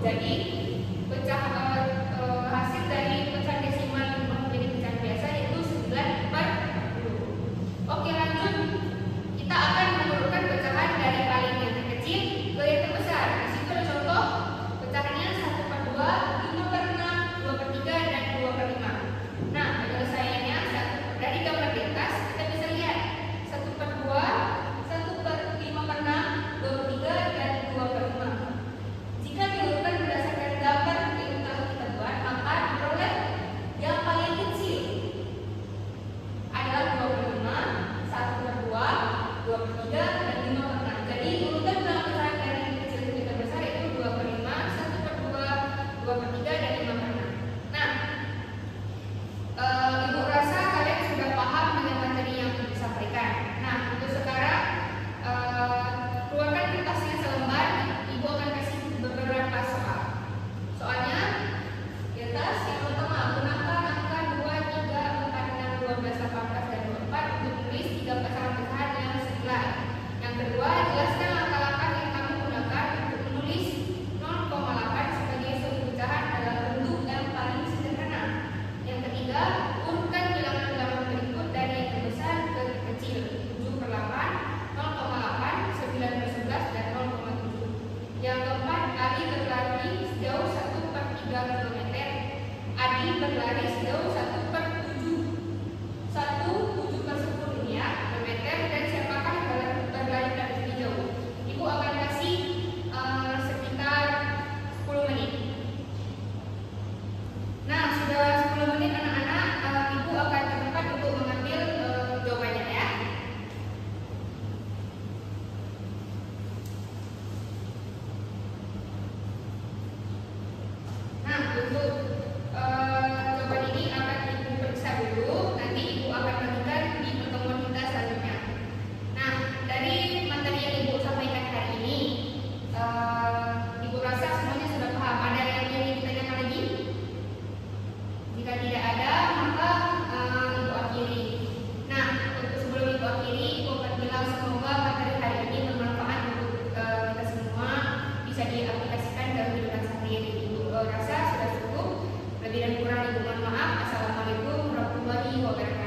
Jadi hasil dari pecahan desimal menjadi pecahan biasa yaitu 9/10. Oke, lanjut. Kita akan menurunkan pecahan dari paling yang terkecil ke yang terbesar. Di situ ada contoh pecahannya 1/2, 5/6, 2/3, dan 2/5. Nah, penyelesaiannya dari gambar di atas kita bisa lihat 1/2, 1/5/6, 2/3, dan 2/5. Jika diurutkan berdasarkan gambar yang telah kita buat, maka diperoleh yang paling kecil adalah 2/5, 1/2, 2/3, dan 5/6. Jadi urutan dalam pecahan dari yang kecil ke yang terbesar itu 2/5, 1/2, 2/3, dan 5/6. Nah, Ibu rasa kalian sudah paham dengan materi yang disampaikan. Nah, untuk sekarang keluarkan kertasnya selembar. Ibu akan kasih beberapa soal. Soalnya di atas yang pertama, gunakan angka 2, 3, 4, 6, 12, 18, dan 24 untuk menulis 3 pecahan-pecahan yang senilai. Yang kedua, jelaskan langkah-langkah yang kamu gunakan untuk menulis 0,8 sebagai suatu pecahan dalam bentuk yang paling sederhana. Yang ketiga, urutkan bilangan-bilangan berikut dari yang terbesar ke yang kecil: 7/8, 0,8, 9/11, dan 0,7. Yang keempat, Adi berlari sejauh 1/3 km. Adi berlari sejauh 1/7, 7/10 ya, kilometer. Dan siapakah berlari lebih jauh? Ibu akan kasih sekitar 10 menit. Nah, sudah 10 menit anak-anak, Ibu akan ke tempat untuk mengambil jawabannya ya. Nah, untuk jawaban ini akan Ibu periksa dulu, nanti Ibu akan bagikan di pertemuan kita selanjutnya. Nah, dari materi yang Ibu sampaikan hari ini, Ibu rasa semuanya sudah paham. Ada yang ingin ditanyakan lagi? Jika tidak ada, maka Ibu akhiri. Nah, untuk sebelum Ibu akhiri, Ibu akan bilang semoga materi hari ini bermanfaat untuk kita semua, bisa diaplikasikan dalam kehidupan sehari-hari. Ibu rasa sudah cukup. Lebih dan kurang Ibu mohon maaf. Assalamualaikum warahmatullahi wabarakatuh.